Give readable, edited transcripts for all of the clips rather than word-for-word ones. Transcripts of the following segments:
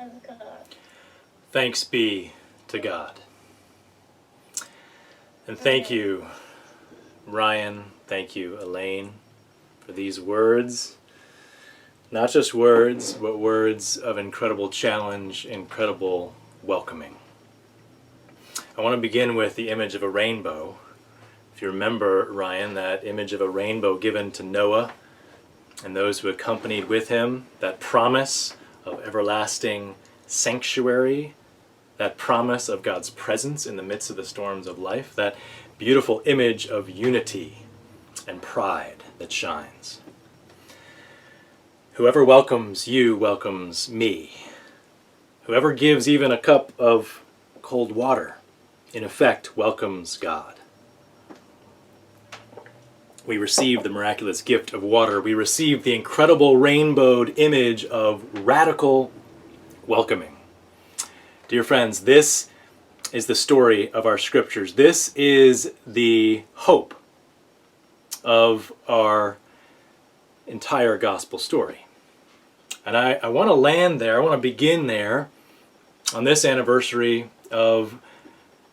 of God. Thanks be to God. And thank you, Ryan, thank you, Elaine, for these words. Not just words, but words of incredible challenge, incredible welcoming. I want to begin with the image of a rainbow. If you remember, Ryan, that image of a rainbow given to Noah and those who accompanied with him, that promise of everlasting sanctuary, that promise of God's presence in the midst of the storms of life, that beautiful image of unity and pride that shines. Whoever welcomes you welcomes me. Whoever gives even a cup of cold water, in effect, welcomes God. We receive the miraculous gift of water. We receive the incredible rainbowed image of radical welcoming. Dear friends, this is the story of our scriptures. This is the hope of our entire gospel story. And I want to land there, I want to begin there on this anniversary of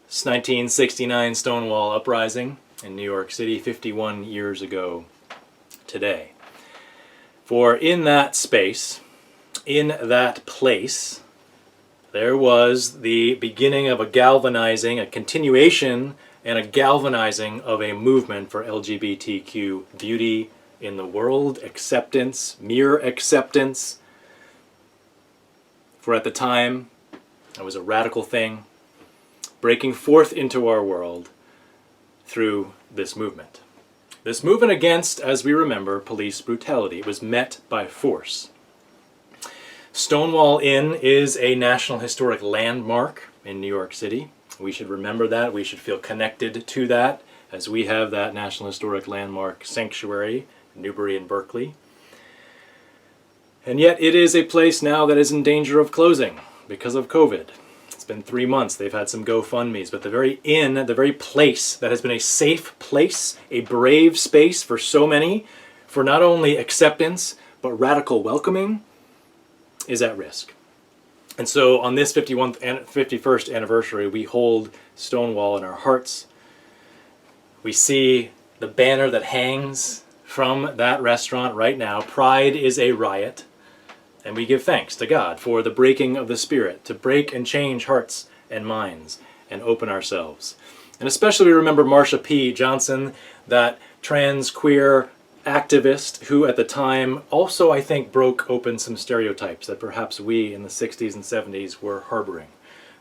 1969 Stonewall Uprising in New York City, 51 years ago today. For in that space, in that place, there was the beginning of a galvanizing, a continuation and a galvanizing of a movement for LGBTQ beauty in the world, acceptance, mere acceptance. For at the time, it was a radical thing, breaking forth into our world through this movement. This movement against, as we remember, police brutality. It was met by force. Stonewall Inn is a National Historic Landmark in New York City. We should remember that. We should feel connected to that as we have that National Historic Landmark sanctuary in Newbury and Berkeley. And yet it is a place now that is in danger of closing because of COVID. It's been 3 months. They've had some GoFundMes, but the very inn, the very place that has been a safe place, a brave space for so many, for not only acceptance, but radical welcoming, is at risk. And so on this 51st anniversary, we hold Stonewall in our hearts. We see the banner that hangs from that restaurant right now, Pride is a Riot. And we give thanks to God for the breaking of the Spirit, to break and change hearts and minds and open ourselves. And especially we remember Marsha P. Johnson, that trans queer activist who at the time also, I think, broke open some stereotypes that perhaps we in the 60s and 70s were harboring,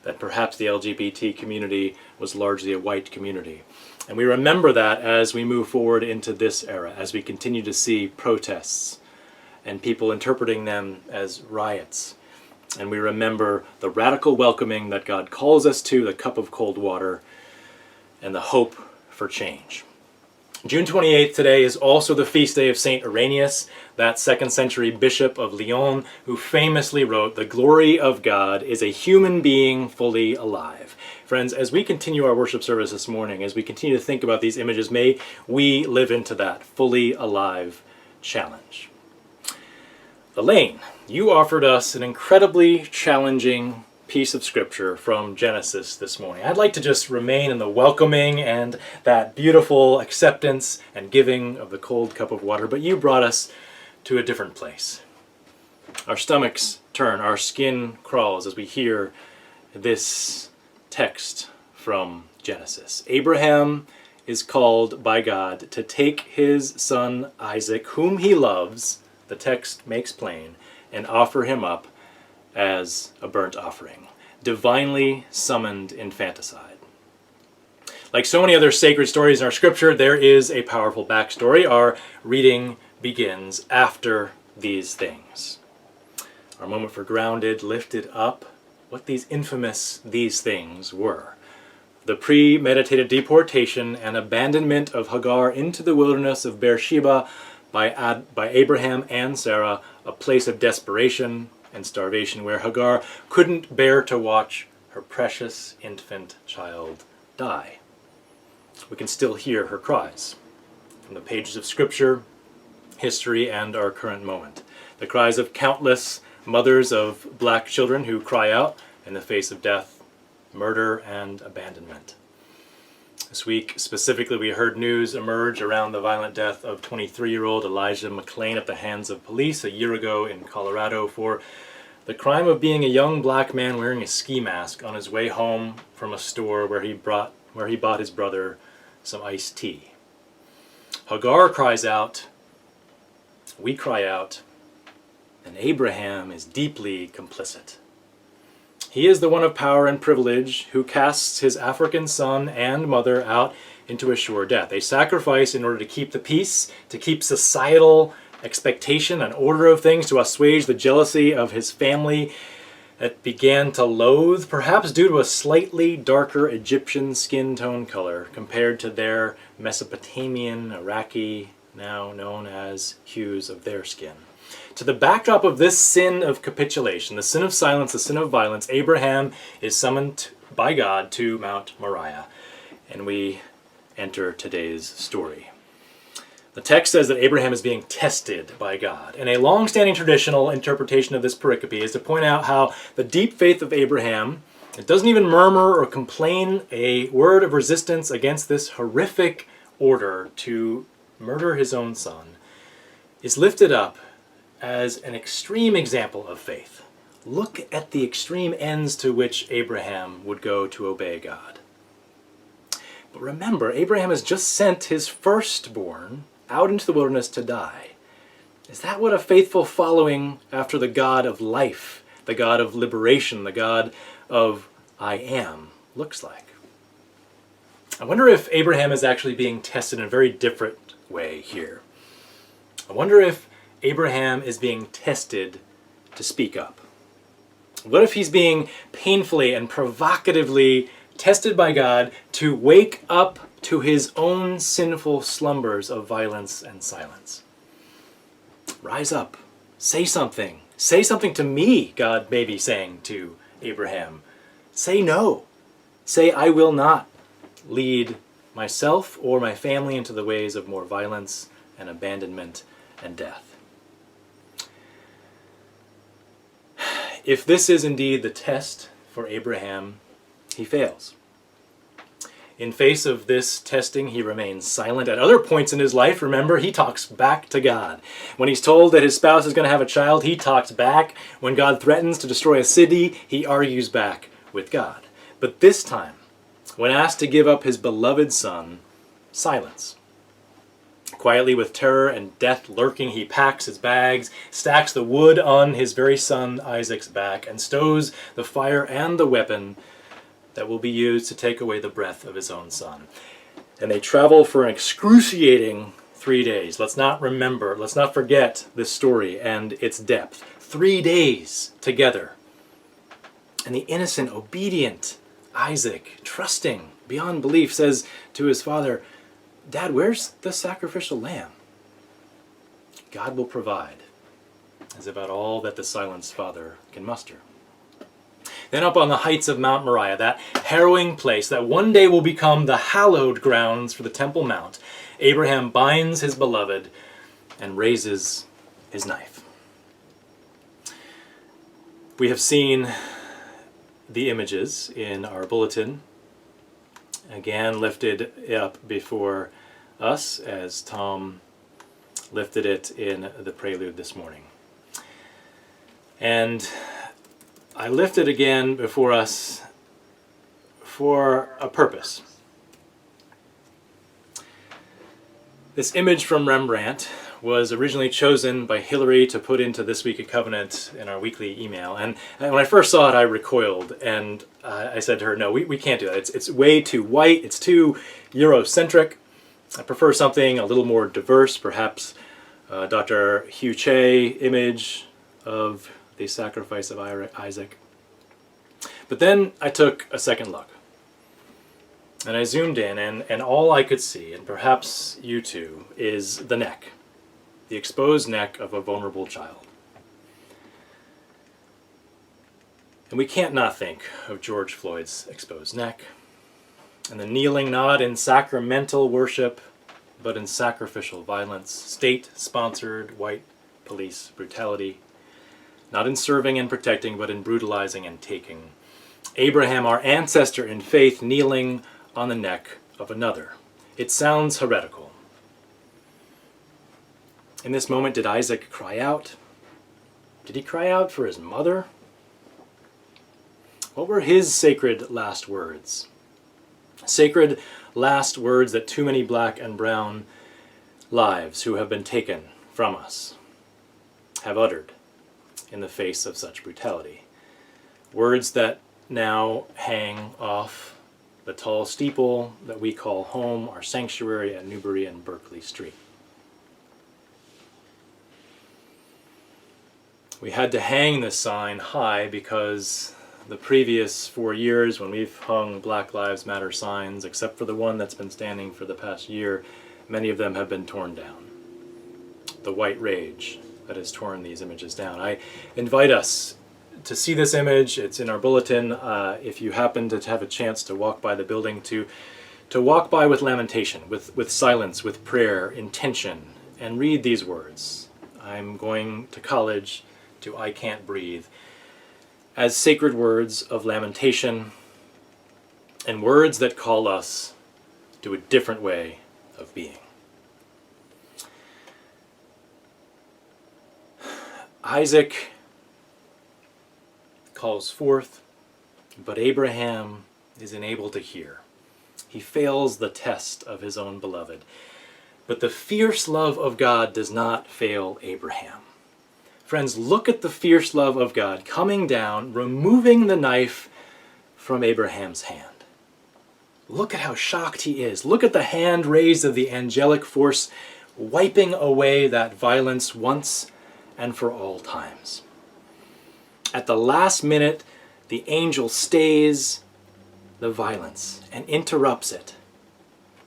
that perhaps the LGBT community was largely a white community. And we remember that as we move forward into this era, as we continue to see protests and people interpreting them as riots. And we remember the radical welcoming that God calls us to, the cup of cold water, and the hope for change. June 28th today is also the feast day of Saint Irenaeus, that 2nd century bishop of Lyon, who famously wrote, "The glory of God is a human being fully alive." Friends, as we continue our worship service this morning, as we continue to think about these images, may we live into that fully alive challenge. Elaine, you offered us an incredibly challenging piece of scripture from Genesis this morning. I'd like to just remain in the welcoming and that beautiful acceptance and giving of the cold cup of water, but you brought us to a different place. Our stomachs turn, our skin crawls as we hear this text from Genesis. Abraham is called by God to take his son Isaac, whom he loves, the text makes plain, and offer him up as a burnt offering. Divinely summoned infanticide. Like so many other sacred stories in our scripture, there is a powerful backstory. Our reading begins after these things. Our moment for grounded, lifted up, what these infamous these things were. The premeditated deportation and abandonment of Hagar into the wilderness of Beersheba by Abraham and Sarah, a place of desperation and starvation where Hagar couldn't bear to watch her precious infant child die. We can still hear her cries from the pages of Scripture, history, and our current moment. The cries of countless mothers of black children who cry out in the face of death, murder, and abandonment. This week, specifically, we heard news emerge around the violent death of 23-year-old Elijah McClain at the hands of police a year ago in Colorado for the crime of being a young black man wearing a ski mask on his way home from a store where he bought his brother some iced tea. Hagar cries out, we cry out, and Abraham is deeply complicit. He is the one of power and privilege who casts his African son and mother out into a sure death, a sacrifice in order to keep the peace, to keep societal expectation and order of things, to assuage the jealousy of his family that began to loathe, perhaps due to a slightly darker Egyptian skin tone color compared to their Mesopotamian, Iraqi, now known as hues of their skin. To the backdrop of this sin of capitulation, the sin of silence, the sin of violence, Abraham is summoned by God to Mount Moriah, and we enter today's story. The text says that Abraham is being tested by God, and a long-standing traditional interpretation of this pericope is to point out how the deep faith of Abraham, it doesn't even murmur or complain a word of resistance against this horrific order to murder his own son, is lifted up as an extreme example of faith. Look at the extreme ends to which Abraham would go to obey God. But remember, Abraham has just sent his firstborn out into the wilderness to die. Is that what a faithful following after the God of life, the God of liberation, the God of I am looks like? I wonder if Abraham is actually being tested in a very different way here. I wonder if Abraham is being tested to speak up. What if he's being painfully and provocatively tested by God to wake up to his own sinful slumbers of violence and silence? Rise up. Say something. Say something to me, God may be saying to Abraham. Say no. Say, I will not lead myself or my family into the ways of more violence and abandonment and death. If this is indeed the test for Abraham, he fails. In face of this testing, he remains silent. At other points in his life, remember, he talks back to God. When he's told that his spouse is going to have a child, he talks back. When God threatens to destroy a city, he argues back with God. But this time, when asked to give up his beloved son, silence. Quietly, with terror and death lurking, he packs his bags, stacks the wood on his very son Isaac's back, and stows the fire and the weapon that will be used to take away the breath of his own son. And they travel for an excruciating 3 days. Let's not forget this story and its depth. 3 days together. And the innocent, obedient Isaac, trusting beyond belief, says to his father, Dad, where's the sacrificial lamb? God will provide, is about all that the silenced father can muster. Then up on the heights of Mount Moriah, that harrowing place that one day will become the hallowed grounds for the Temple Mount, Abraham binds his beloved and raises his knife. We have seen the images in our bulletin, again lifted up before us as Tom lifted it in the prelude this morning. And I lift it again before us for a purpose. This image from Rembrandt was originally chosen by Hillary to put into This Week at Covenant in our weekly email. And when I first saw it, I recoiled, and I said to her, no, we can't do that. It's way too white. It's too Eurocentric. I prefer something a little more diverse, perhaps Dr. Hugh Che image of the sacrifice of Isaac. But then I took a second look. And I zoomed in, and all I could see, and perhaps you too, is the neck. The exposed neck of a vulnerable child. And we can't not think of George Floyd's exposed neck, and the kneeling not in sacramental worship, but in sacrificial violence, state-sponsored white police brutality, not in serving and protecting, but in brutalizing and taking. Abraham, our ancestor in faith, kneeling on the neck of another. It sounds heretical. In this moment, did Isaac cry out? Did he cry out for his mother? What were his sacred last words? Sacred last words that too many black and brown lives who have been taken from us have uttered in the face of such brutality. Words that now hang off the tall steeple that we call home, our sanctuary at Newbury and Berkeley Street. We had to hang this sign high because the previous 4 years when we've hung Black Lives Matter signs, except for the one that's been standing for the past year, many of them have been torn down. The white rage that has torn these images down. I invite us to see this image. It's in our bulletin. If you happen to have a chance to walk by the building, to walk by with lamentation, with silence, with prayer, intention, and read these words. I'm going to college to I Can't Breathe, as sacred words of lamentation and words that call us to a different way of being. Isaac calls forth, but Abraham is unable to hear. He fails the test of his own beloved. But the fierce love of God does not fail Abraham. Friends, look at the fierce love of God coming down, removing the knife from Abraham's hand. Look at how shocked he is. Look at the hand raised of the angelic force, wiping away that violence once and for all times. At the last minute, the angel stays the violence and interrupts it.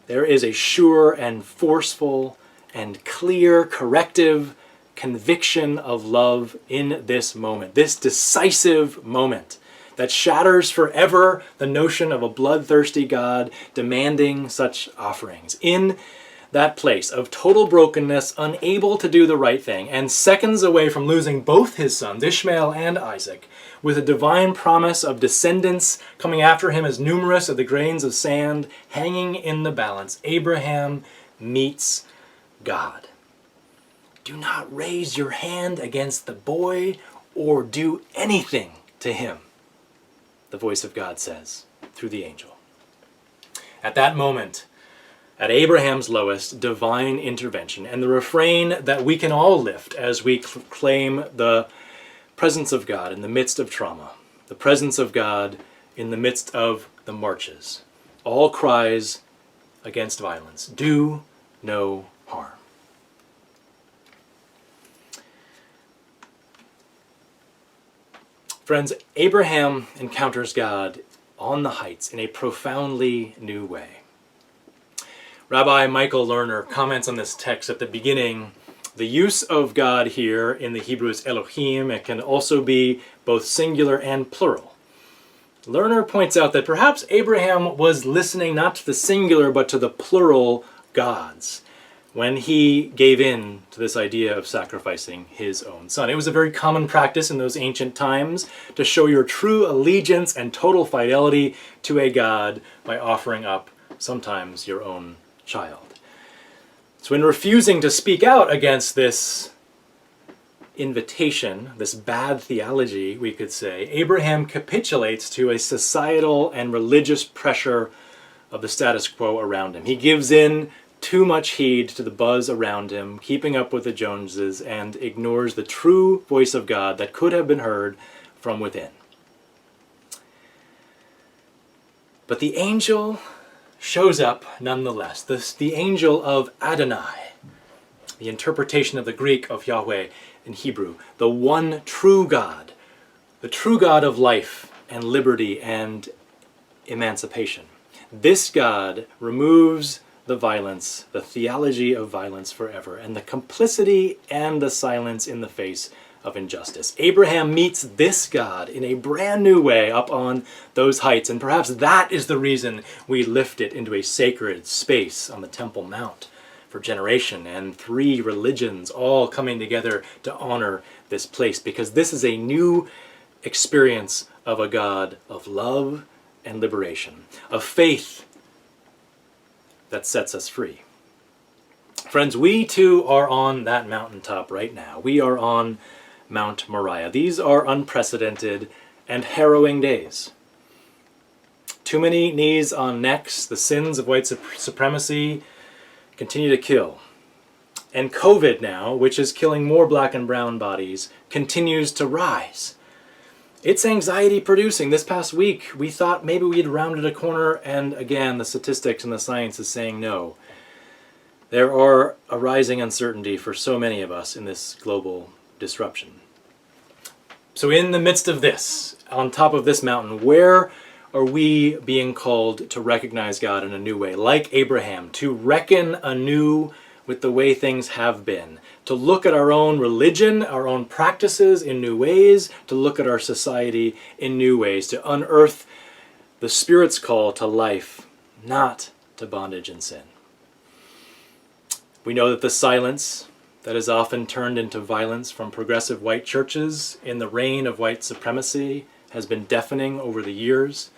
There is a sure and forceful and clear corrective conviction of love in this moment, this decisive moment that shatters forever the notion of a bloodthirsty God demanding such offerings. In that place of total brokenness, unable to do the right thing, and seconds away from losing both his sons, Ishmael and Isaac, with a divine promise of descendants coming after him as numerous as the grains of sand hanging in the balance, Abraham meets God. Do not raise your hand against the boy or do anything to him, the voice of God says through the angel. At that moment, at Abraham's lowest, divine intervention, and the refrain that we can all lift as we claim the presence of God in the midst of trauma, the presence of God in the midst of the marches, all cries against violence. Do no harm. Friends, Abraham encounters God on the heights in a profoundly new way. Rabbi Michael Lerner comments on this text at the beginning. The use of God here in the Hebrew is Elohim. It can also be both singular and plural. Lerner points out that perhaps Abraham was listening not to the singular but to the plural gods when he gave in to this idea of sacrificing his own son. It was a very common practice in those ancient times to show your true allegiance and total fidelity to a God by offering up sometimes your own child. So in refusing to speak out against this invitation, this bad theology, we could say, Abraham capitulates to a societal and religious pressure of the status quo around him. He gives in too much heed to the buzz around him, keeping up with the Joneses, and ignores the true voice of God that could have been heard from within. But the angel shows up nonetheless. The angel of Adonai, the interpretation of the Greek of Yahweh in Hebrew, the one true God, the true God of life and liberty and emancipation. This God removes the violence, the theology of violence forever, and the complicity and the silence in the face of injustice. Abraham meets this God in a brand new way up on those heights, and perhaps that is the reason we lift it into a sacred space on the Temple Mount for generation, and 3 religions all coming together to honor this place, because this is a new experience of a God of love and liberation, of faith that sets us free. Friends, we too are on that mountaintop right now. We are on Mount Moriah. These are unprecedented and harrowing days. Too many knees on necks. The sins of white supremacy continue to kill. And COVID now, which is killing more black and brown bodies, continues to rise. It's anxiety producing. This past week, we thought maybe we'd rounded a corner, and again, the statistics and the science is saying no. There are a rising uncertainty for so many of us in this global disruption. So in the midst of this, on top of this mountain, where are we being called to recognize God in a new way? Like Abraham, to reckon anew with the way things have been, to look at our own religion, our own practices in new ways, to look at our society in new ways, to unearth the Spirit's call to life, not to bondage and sin. We know that the silence that is often turned into violence from progressive white churches in the reign of white supremacy has been deafening over the years.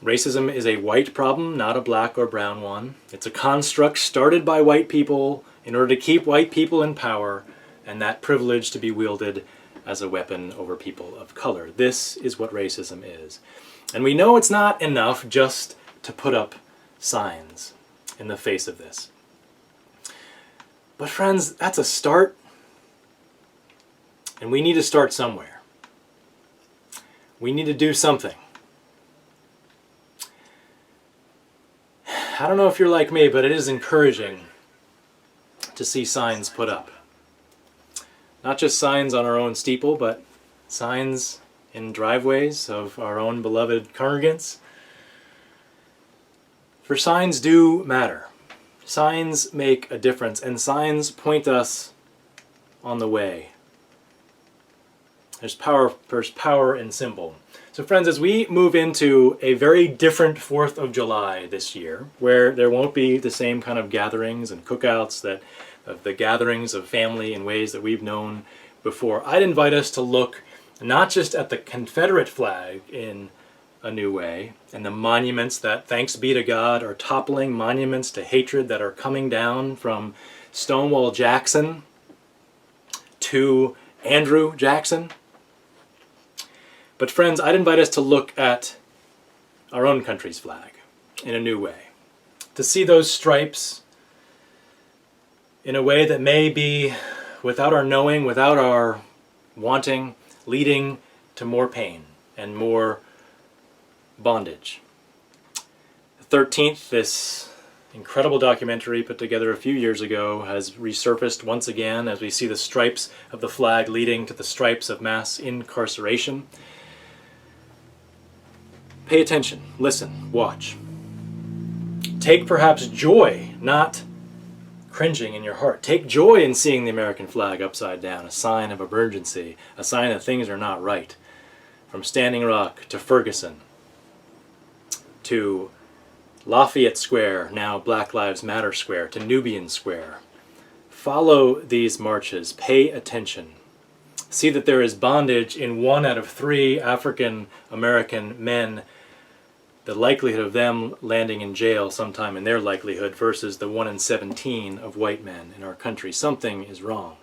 Racism is a white problem, not a black or brown one. It's a construct started by white people in order to keep white people in power, and that privilege to be wielded as a weapon over people of color. This is what racism is. And we know it's not enough just to put up signs in the face of this. But friends, that's a start, and we need to start somewhere. We need to do something. I don't know if you're like me, but it is encouraging to see signs put up. Not just signs on our own steeple, but signs in driveways of our own beloved congregants. For signs do matter. Signs make a difference, and signs point us on the way. There's power in symbol. So friends, as we move into a very different 4th of July this year, where there won't be the same kind of gatherings and cookouts, the gatherings of family in ways that we've known before, I'd invite us to look not just at the Confederate flag in a new way, and the monuments that, thanks be to God, are toppling, monuments to hatred that are coming down from Stonewall Jackson to Andrew Jackson. But friends, I'd invite us to look at our own country's flag in a new way, to see those stripes in a way that may be, without our knowing, without our wanting, leading to more pain and more bondage. The 13th, this incredible documentary put together a few years ago, has resurfaced once again as we see the stripes of the flag leading to the stripes of mass incarceration. Pay attention, listen, watch. Take perhaps joy, not cringing in your heart. Take joy in seeing the American flag upside down, a sign of emergency, a sign that things are not right. From Standing Rock to Ferguson, to Lafayette Square, now Black Lives Matter Square, to Nubian Square. Follow these marches. Pay attention. See that there is bondage in 1 out of 3 African American men, the likelihood of them landing in jail sometime in their likelihood versus the 1 in 17 of white men in our country. Something is wrong.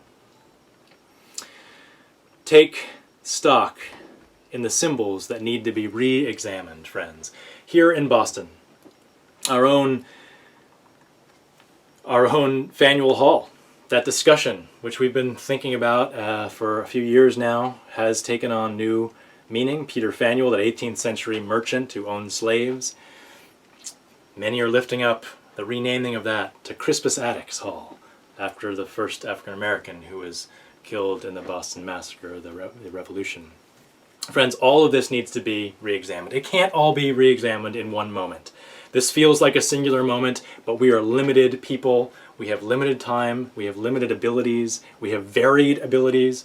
Take stock in the symbols that need to be re-examined, friends. Here in Boston, our own Faneuil Hall, that discussion, which we've been thinking about for a few years now, has taken on new meaning. Peter Faneuil, that 18th century merchant who owned slaves. Many are lifting up the renaming of that to Crispus Attucks Hall, after the first African American who was killed in the Boston Massacre, the Revolution. Friends, all of this needs to be re-examined. It can't all be re-examined in one moment. This feels like a singular moment, but we are limited people. We have limited time. We have limited abilities. We have varied abilities.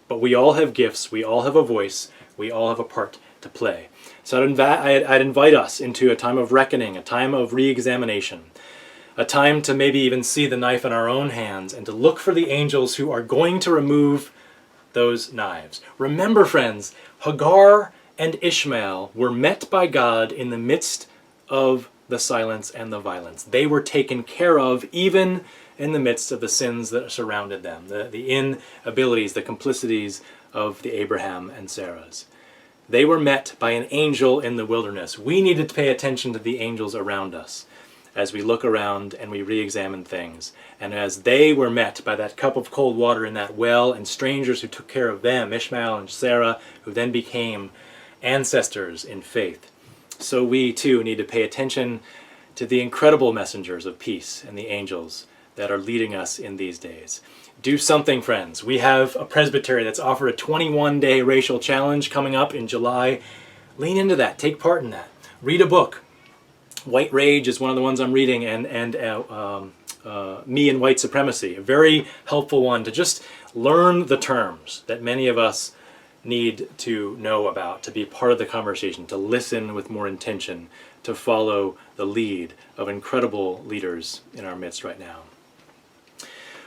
But we all have gifts. We all have a voice. We all have a part to play. So I'd invite us into a time of reckoning, a time of re-examination. A time to maybe even see the knife in our own hands and to look for the angels who are going to remove those knives. Remember, friends, Hagar and Ishmael were met by God in the midst of the silence and the violence. They were taken care of even in the midst of the sins that surrounded them, the inabilities, the complicities of the Abraham and Sarahs. They were met by an angel in the wilderness. We needed to pay attention to the angels around us as we look around and we re-examine things. And as they were met by that cup of cold water in that well and strangers who took care of them, Ishmael and Sarah, who then became ancestors in faith, so we too need to pay attention to the incredible messengers of peace and the angels that are leading us in these days. Do something, friends. We have a presbytery that's offered a 21-day racial challenge coming up in July. Lean into that. Take part in that. Read a book. White Rage is one of the ones I'm reading, and Me and White Supremacy, a very helpful one to just learn the terms that many of us need to know about, to be part of the conversation, to listen with more intention, to follow the lead of incredible leaders in our midst right now.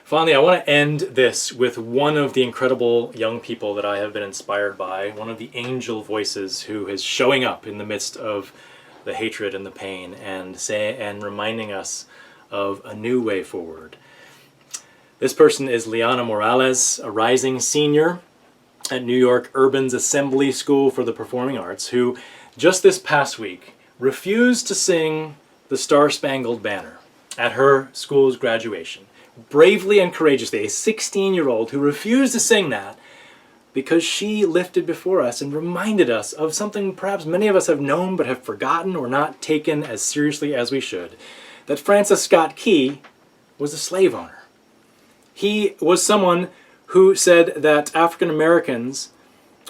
Finally, I want to end this with one of the incredible young people that I have been inspired by, one of the angel voices who is showing up in the midst of the hatred and the pain and reminding us of a new way forward. This person is Liana Morales, a rising senior at New York Urban's Assembly School for the Performing Arts, who just this past week refused to sing the Star-Spangled Banner at her school's graduation. Bravely and courageously, a 16-year-old who refused to sing that because she lifted before us and reminded us of something perhaps many of us have known but have forgotten or not taken as seriously as we should, that Francis Scott Key was a slave owner. He was someone who said that African Americans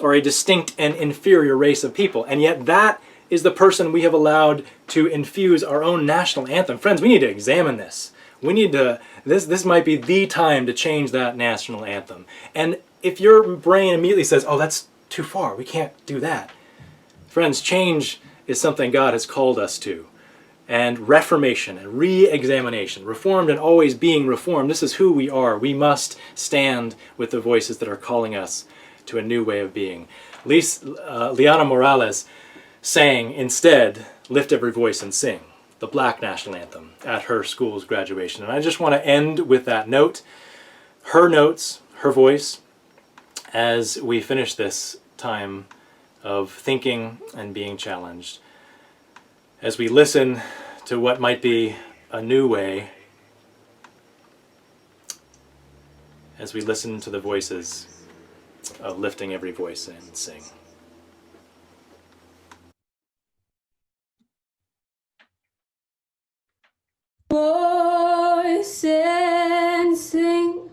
are a distinct and inferior race of people, and yet that is the person we have allowed to infuse our own national anthem. Friends, we need to examine this. We need to, this might be the time to change that national anthem. And if your brain immediately says, oh, that's too far, we can't do that. Friends, change is something God has called us to. And reformation and re-examination, reformed and always being reformed, this is who we are. We must stand with the voices that are calling us to a new way of being. Liana Morales sang instead, Lift Every Voice and Sing, the Black National Anthem at her school's graduation. And I just want to end with that note, her notes, her voice, as we finish this time of thinking and being challenged. As we listen to what might be a new way, as we listen to the voices of lifting every voice and sing. Voice and sing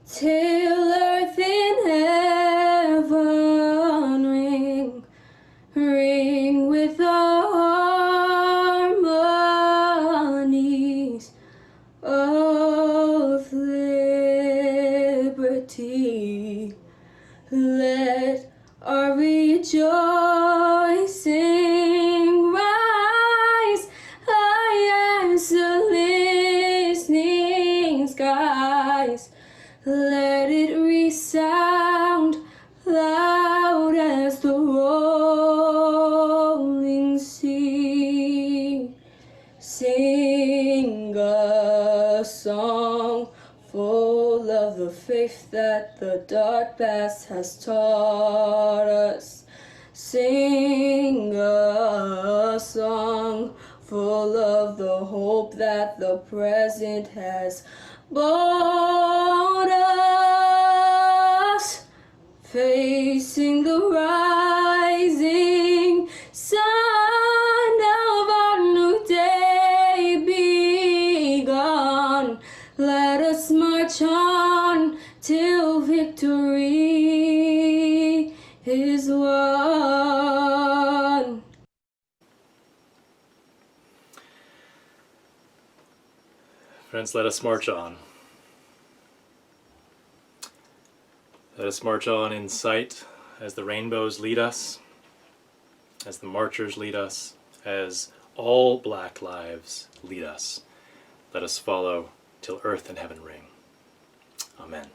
till earth in heaven ring, ring with the harmonies of liberty. Let our rejoicing rise high as the listening skies. Let it resound loud as the rolling sea. Sing a song full of the faith that the dark past has taught us. Sing a song full of the hope that the present has brought us. Facing the rising sun of our new day begun. Let us march on till victory is won. Friends, let us march on. Let us march on in sight as the rainbows lead us, as the marchers lead us, as all black lives lead us. let us follow till earth and heaven ring. Amen.